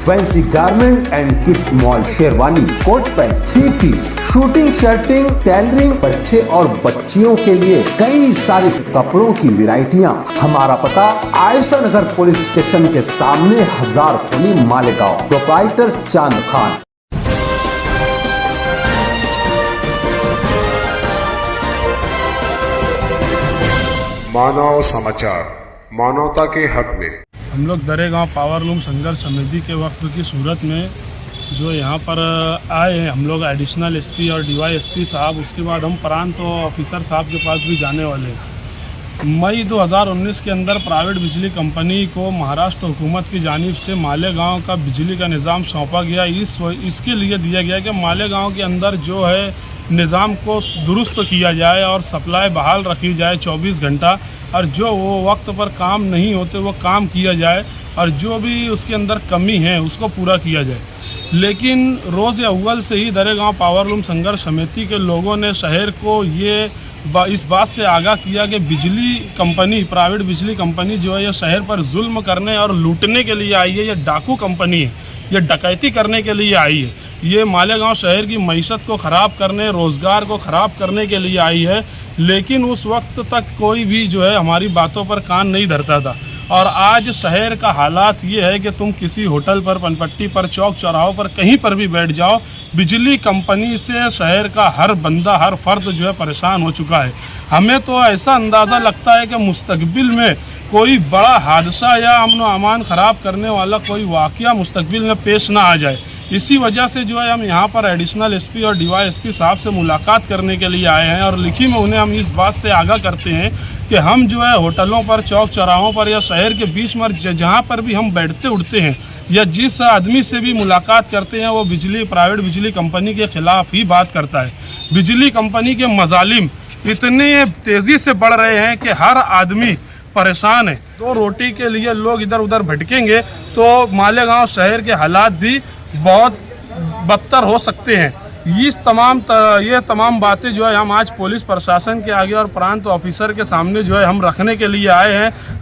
Fancy garment and kids mall, sherwani, coat pant, three piece, suiting, shirting, tailoring, बच्चे और बच्चियों के लिए कई सारी कपड़ों की वैरायटियां। हमारा पता आयशा नगर पुलिस स्टेशन के सामने, हजार खोली, मालेगांव। प्रोप्राइटर चांद खान। मानव समाचार, मानवता के हक में। हम लोग दरेगांव पावरलूम संघर्ष समिति के वक्त की सूरत में जो यहाँ पर आए हैं, हम लोग एडिशनल एसपी और डीवाईएसपी साहब, उसके बाद हम प्रांत ऑफिसर साहब के पास भी जाने वाले हैं। मई 2019 के अंदर प्राइवेट बिजली कंपनी को महाराष्ट्र हुकूमत की जानिब से मालेगांव का बिजली का निज़ाम सौंपा गया। इसके लिए दिया गया कि मालेगांव के अंदर जो है निज़ाम को दुरुस्त किया जाए और सप्लाई बहाल रखी जाए 24 घंटा, और जो वो वक्त पर काम नहीं होते वो काम किया जाए, और जो भी उसके अंदर कमी है उसको पूरा किया जाए। लेकिन रोज़ अव्वल से ही दरेगांव पावरलूम संघर्ष समिति के लोगों ने शहर को इस बात से आगाह किया कि बिजली कंपनी, प्राइवेट बिजली कंपनी जो है ये शहर पर जुल्म करने और लूटने के लिए आई है। ये डाकू कंपनी है, ये डकैती करने के लिए आई है। ये मालेगांव शहर की मईशत को ख़राब करने, रोज़गार को ख़राब करने के लिए आई है। लेकिन उस वक्त तक कोई भी जो है हमारी बातों पर कान नहीं धरता था। और आज शहर का हालात ये है कि तुम किसी होटल पर, पनपट्टी पर, चौक चौराहों पर, कहीं पर भी बैठ जाओ, बिजली कंपनी से शहर का हर बंदा, हर फर्द जो है परेशान हो चुका है। हमें तो ऐसा अंदाज़ा लगता है कि मुस्तकबिल में कोई बड़ा हादसा या अमन व अमान ख़राब करने वाला कोई वाक़या मुस्तकबिल में पेश ना आ जाए। इसी वजह से जो है हम यहाँ पर एडिशनल एसपी और डीवाईएसपी साहब से मुलाकात करने के लिए आए हैं, और लिखी में उन्हें हम इस बात से आगाह करते हैं कि हम जो है होटलों पर, चौक चौराहों पर या शहर के बीच में जहाँ पर भी हम बैठते उठते हैं या जिस आदमी से भी मुलाकात करते हैं वो प्राइवेट बिजली कंपनी के ख़िलाफ़ ही बात करता है। बिजली कंपनी के मजालिम इतने तेज़ी से बढ़ रहे हैं कि हर आदमी परेशान है। तो रोटी के लिए लोग इधर उधर भटकेंगे तो मालेगांव शहर के हालात भी बहुत बदतर हो सकते हैं। ये तमाम बातें जो है हम आज पुलिस प्रशासन के आगे और प्रांत ऑफिसर के सामने जो है हम रखने के लिए आए हैं।